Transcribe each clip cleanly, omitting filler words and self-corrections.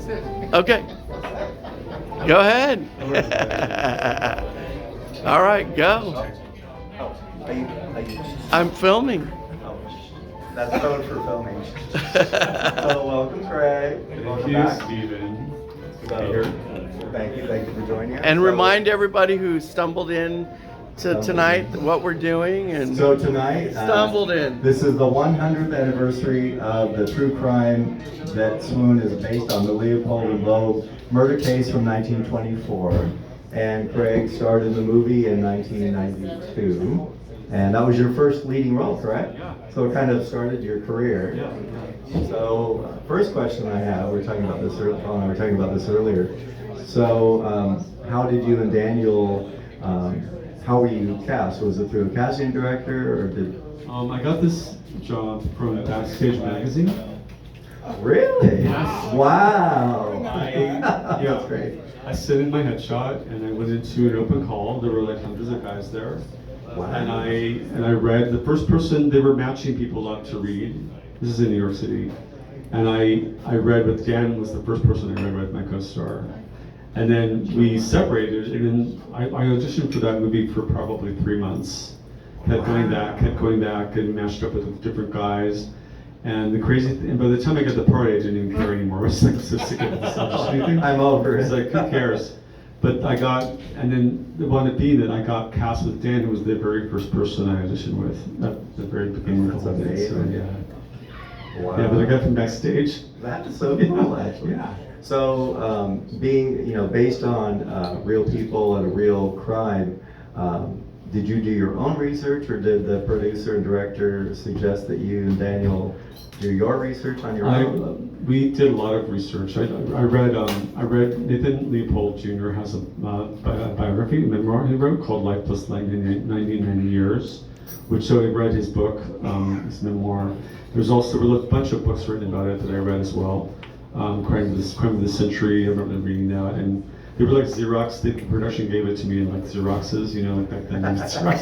That's it. Okay. Go ahead. All right, go. Are you, I'm filming. that's code for filming. So welcome, Craig. Welcome back. Stephen. So, thank you for joining us. And So- remind everybody who stumbled in to tonight what we're doing and So tonight, stumbled in. this is the 100th anniversary of the true crime that Swoon is based on, the Leopold and Loeb murder case from 1924. And Craig starred in the movie in 1992. And that was your first leading role, correct? Yeah. So it kind of started your career. Yeah. So, first question I have, we were talking about this earlier. So, how did you and Daniel, how were you cast? Was it through a casting director or did? I got this job from Backstage Magazine. Really? Yes. Wow. That's great. I sent in my headshot and I went into an open call. There were like hundreds of guys there. Wow. And I read the first person, they were matching people up to read. This is in New York City. And I read with Dan, was the first person I read with, my co-star. And then we separated, and then I auditioned for that movie for probably 3 months. Kept going back, and matched up with different guys. And the crazy thing, by the time I got the part, I didn't even care anymore. I was like so sick of this auditioning thing. I'm over It's it. like, who cares? But I got, and then it wound up being that I got cast with Dan, who was the very first person I auditioned with at the very beginning of the whole thing. So, amazing. yeah. Wow. Yeah, but I got from backstage. That's so cool, actually. Yeah. So, being based on real people and a real crime, did you do your own research, or did the producer and director suggest that you and Daniel do your research on your own? We did a lot of research. I read Nathan Leopold Jr. has a biography, a memoir he wrote called Life Plus 99 Years, which so I read his book, his memoir. There were a bunch of books written about it that I read as well. Crime of the Century, I remember reading that, and they were like Xerox. The production gave it to me in like Xeroxes, like back then. Xerox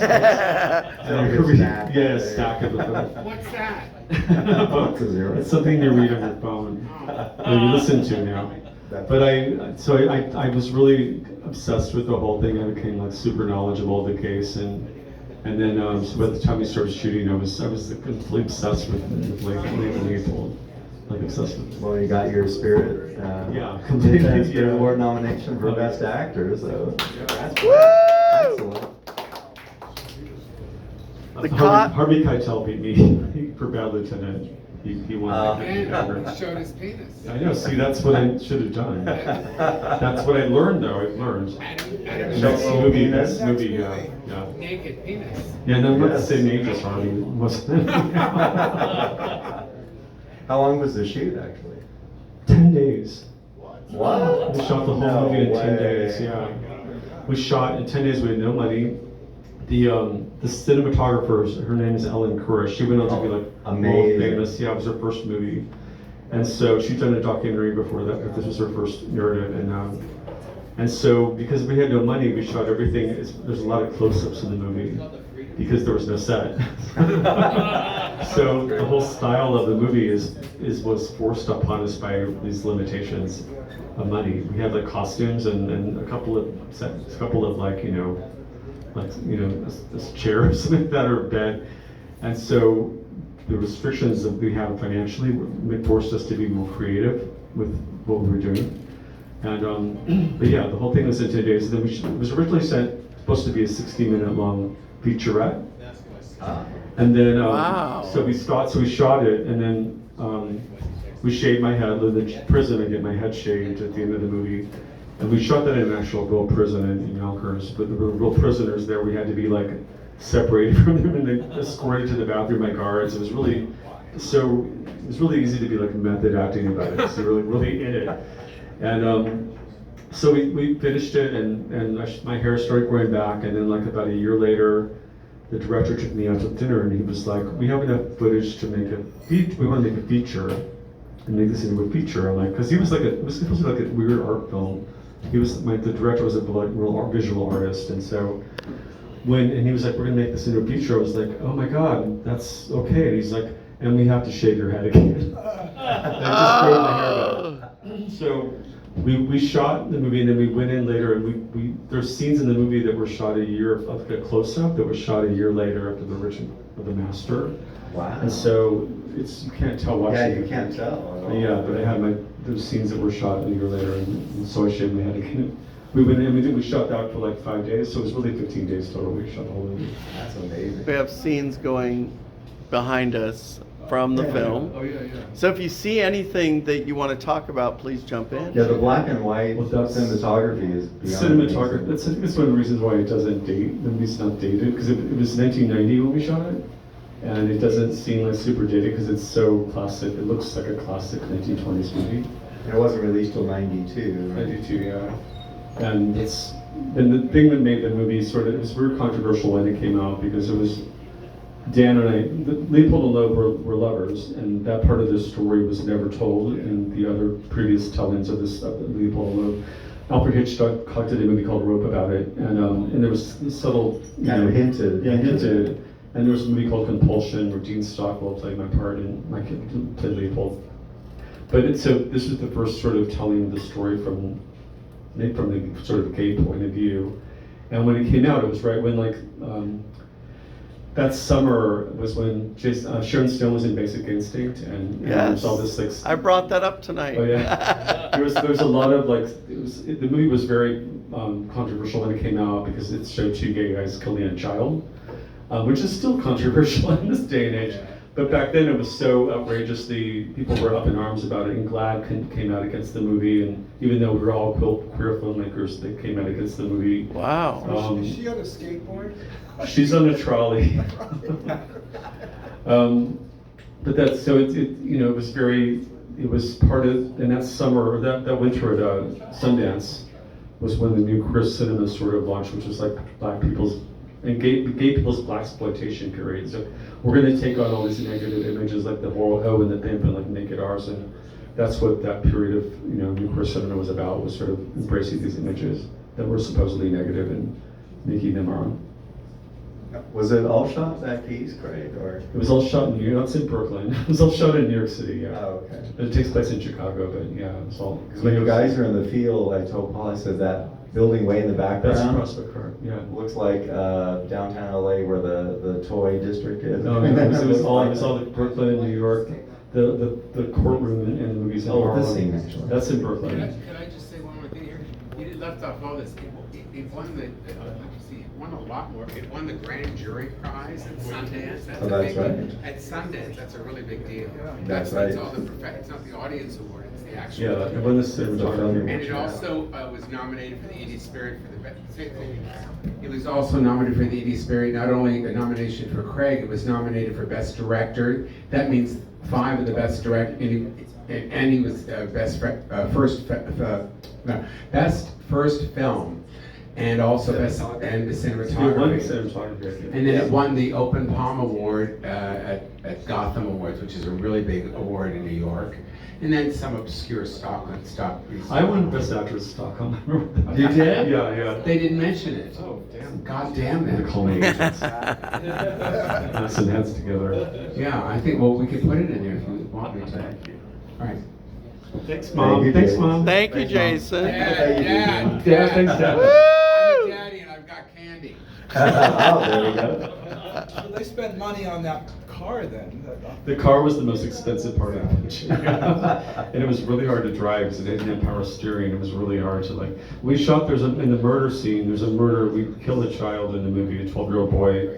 Stack. Stack of the What's that? book. It's something you read on your phone, or you listen to now. But I was really obsessed with the whole thing. I became like super knowledgeable of the case, and then so by the time we started shooting, I was completely obsessed with Leopold. Like obsessed with. Well, you got your Spirit. Completely. Spirit Award nomination for Best Actor, so that's Woo! excellent. Harvey Keitel beat me for Bad Lieutenant. He won. And showed his penis. I know. See, that's what I should have done. That's what I learned, though. I've learned. Next movie, yeah. Naked penis. Yeah, no, I'm not the Yes. same age as Harvey. Wasn't. How long was the shoot, actually? 10 days. What? We shot the whole No movie in 10 way. days. Yeah. We shot in 10 days. We had no money. The cinematographer, her name is Ellen Kura. She went on to be like Amazing. world famous. Yeah, it was her first movie, and so she'd done a documentary before that. But this was her first narrative, and so because we had no money, we shot everything. There's a lot of close-ups in the movie because there was no set. So the whole style of the movie was forced upon us by these limitations of money. We had like costumes and a couple of sets, a couple of a chair or something like that, or a bed. And so the restrictions that we have financially forced us to be more creative with what we were doing. And but yeah, the whole thing was in 10 days. And then it was originally supposed to be a 60-minute long featurette. And then Wow. so we shot it, and then we shaved my head. In the prison, I get my head shaved at the end of the movie. And we shot that in an actual real prison in Yonkers, but there were real prisoners there. We had to be like separated from them and then escorted to the bathroom by guards. It was really easy to be like method acting about it. Because you're really in it. And so we finished it, and my hair started growing back. And then like about a year later, the director took me out to dinner, and he was like, "We have enough footage to make we want to make a feature." And make this into a feature. I'm like, because it was supposed to be like a weird art film. The director was a real visual artist, and so and he was like, we're gonna make this into a feature. I was like, oh my god, that's okay. And he's like, and we have to shave your head again. And I just growed my hair back. So we shot the movie and then we went in later and we there's scenes in the movie that were shot a year, like a close-up that was shot a year later after the original of the master. Wow. And so you can't tell watching. Yeah, it. you can't tell. At all. Yeah, but I had those scenes that were shot a year later, and so I shaved my head again. We went in, we shot that for like 5 days, so it was really 15 days total. We shot the whole movie. That's amazing. We have scenes going behind us from the film. Oh, yeah. So if you see anything that you want to talk about, please jump in. Yeah, the black and white Well, that's- cinematography is beyond Cinematography, amazing. that's one of the reasons why it doesn't date, the movie's not dated, because it was 1990 when we shot it, and it doesn't seem like super dated because it's so classic. It looks like a classic 1920s movie. And it wasn't released till 92, right? 92, yeah. And the thing that made the movie it was very controversial when it came out because it was Dan and Leopold and Loeb were lovers, and that part of the story was never told in the other previous tellings of Leopold and Loeb. Alfred Hitchcock collected a movie called Rope about it, and there was subtle Kind of hinted. Yeah, hinted. And there was a movie called Compulsion where Dean Stockwell played my part and my kid played Leopold. But so this was the first sort of telling of the story from the sort of gay point of view. And when it came out, it was right when that summer was when Sharon Stone was in Basic Instinct, and there was all this like. I brought that up tonight. Oh yeah, there was a lot of like the movie was very controversial when it came out because it showed two gay guys killing a child, which is still controversial in this day and age. But back then it was so outrageously, people were up in arms about it, and GLAAD came out against the movie, and even though we were all queer filmmakers, they came out against the movie. Wow. Is she on a skateboard? She's on a trolley. But that's, so it was very, it was part of, and that summer, or that winter at Sundance was when the new queer cinema sort of launched, which was like black people's, and gay people's blaxploitation period. So we're going to take on all these negative images like the moral hoe and the pimp and like make it ours, and that's what that period of new queer cinema was about, was sort of embracing these images that were supposedly negative and making them our own. Was it all shot that piece, Craig, or? It was all shot in New York, it's in Brooklyn. It was all shot in New York City, yeah. Oh, okay. It takes place in Chicago, but yeah, it was all. When you guys are in the field, I told Paul, I said that building way in the background. That's Prospect Park, yeah. Looks like downtown LA where the toy district is. No, it was all the Brooklyn, New York, the courtroom and the movies in Oh, Harlem. this scene actually. That's in Brooklyn. Could I just say one more thing here? You left off all this. It won let me see, it won a lot more. It won the grand jury prize at Sundance. Oh, that's right. At Sundance, that's a really big deal. That's That's right. all it's not the audience award, it's the actual. Yeah, it won the cinematography. And it also was nominated for the Edie Spirit for the best. It was also nominated for the Edie Spirit, not only a nomination for Craig, it was nominated for Best Director. That means 5 of the Best Director, and he was Best First Film, and also Best and the It won the Cinematography. cinematography. And then it won the Open Palm Award at Gotham Awards, which is a really big award in New York. And then some obscure stock. I won Best Actress Stockholm. I remember that. You did? Yeah. They didn't mention it. Oh, damn. God damn The it. culminating agents. Some heads together. Yeah, I think, well, we could put it in there if you want me to. All right. Thanks, Mom. you, Thanks, Jason. Mom. Thank you, Thanks, Mom. Jason. Dad. Yeah, thanks, Dad. I'm a daddy and I've got candy. Oh, there we go. So they spent money on that car then? The car was the most expensive part of the picture. And it was really hard to drive because it didn't have power steering. It was really hard to we shot, in the murder scene, there's a murder, we killed a child in the movie, a 12-year-old boy.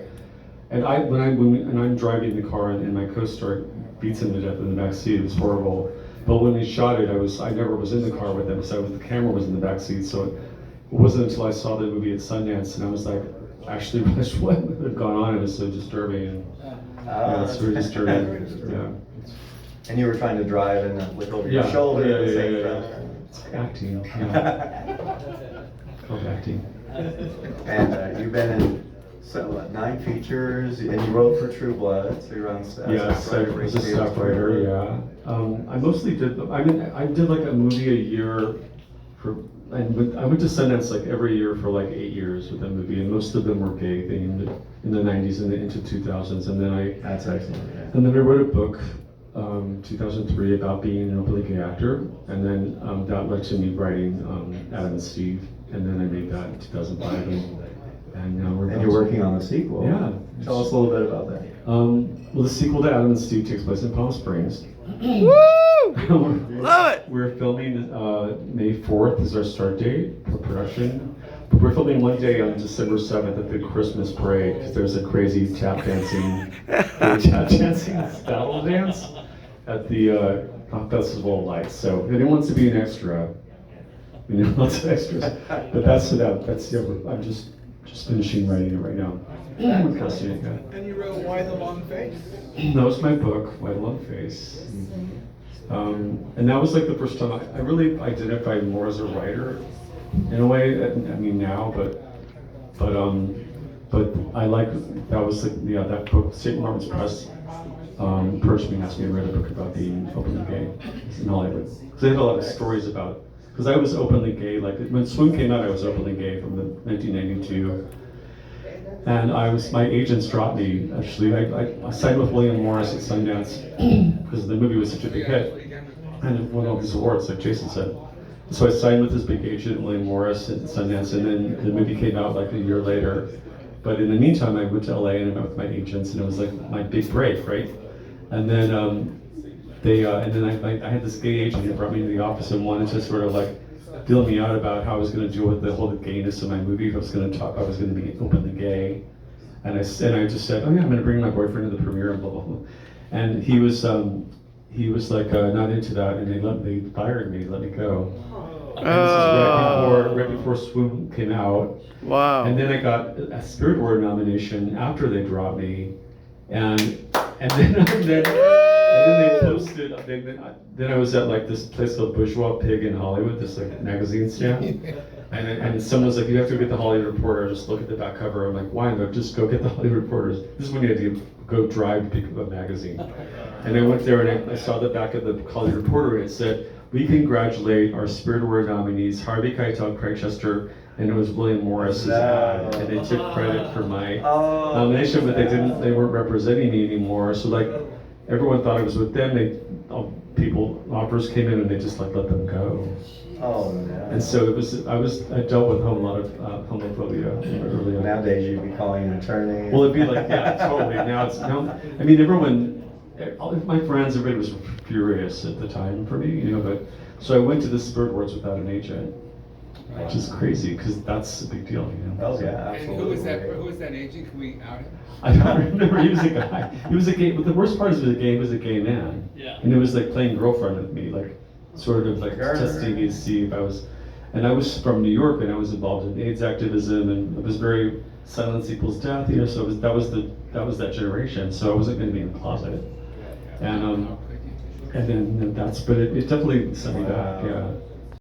And I'm driving the car and my co-star beats him to death in the back seat. It was horrible. But when we shot it, I never was in the car with him, so the camera was in the back seat. So it wasn't until I saw the movie at Sundance and I was like, actually, what had gone on? It was so disturbing. And, yeah, it's very disturbing. Yeah. And you were trying to drive and look over your shoulder at the same time. It's acting. Yeah. Called acting. And you've been in 9 features, and you wrote for True Blood, so you're on staff. Yes, I was a staff writer. Yeah. I mostly did. I did like a movie a year for. I went to Sundance like every year for like 8 years with that movie, and most of them were gay themed in the 90s and into 2000s. And then That's excellent. Yeah. and then I wrote a book 2003 about being an openly gay actor, and then that led to me writing Adam and Steve, and then I made that in 2005, and now we're. And you're working on the sequel. Yeah. Tell us a little bit about that. Well, the sequel to Adam and Steve takes place in Palm Springs. Woo! Love it. We're filming May 4th is our start date for production. But we're filming one day on December 7th at the Christmas parade because there's a crazy tap dancing battle dance at the Festival of Lights. So if anyone wants to be an extra, lots of extras. But that's I'm just finishing writing it right now. I'm casting it, yeah. And you wrote Why the Long Face? That was my book, White Long Face. And that was like the first time I really identified more as a writer, in a way. I mean now, but I like that was like that book. St. Martin's Press approached me and asked me to write a book about being openly gay in Hollywood. Because they had a lot of stories about. Because I was openly gay, like when Swoon came out, I was openly gay from 1992. And my agents dropped me, actually. I signed with William Morris at Sundance because the movie was such a big hit. And it won all these awards, like Jason said. So I signed with this big agent, William Morris at Sundance, and then the movie came out like a year later. But in the meantime, I went to LA and I met with my agents, and it was like my big break, right? And then I had this gay agent who brought me into the office and wanted to sort of like feel me out about how I was going to deal with the whole gayness of my movie. I was going to be openly gay, and I just said, oh yeah, I'm going to bring my boyfriend to the premiere and blah blah blah. And he was like not into that, and they fired me, let me go. And this is right before Swoon came out. Wow. And then I got a Spirit Award nomination after they dropped me, and then they posted. Then I was at like this place called Bourgeois Pig in Hollywood, this like magazine stand, and someone was like, "You have to get the Hollywood Reporter. Just look at the back cover." I'm like, "Why?" I'm like, "Just go get the Hollywood Reporters." This is when you had to go drive to pick up a magazine. And I went there and I saw the back of the Hollywood Reporter, and it said, "We congratulate our Spirit Award nominees, Harvey Keitel, Craig Chester," and it was William Morris's ad, and they took credit for my nomination, but they weren't representing me anymore. So like, everyone thought I was with them. Offers came in and they just like let them go. Oh no. And so I dealt with a lot of homophobia early on. Nowadays you'd be calling an attorney. Well, it'd be like, yeah, totally. I mean, all of my friends, everybody was furious at the time for me, but, so I went to the Spirit Awards without an agent, which is crazy, because that's a big deal, Oh yeah, And absolutely. who was that agent? Can we out him? I don't remember, he was a guy, he was a gay, but the worst part is he was a gay man. Yeah. And it was like playing girlfriend with me, like, sort of like testing me to see if I was from New York, and I was involved in AIDS activism, and it was very silence equals death, so that was that generation, so I wasn't going to be in the closet. And then but it definitely sent me back, yeah.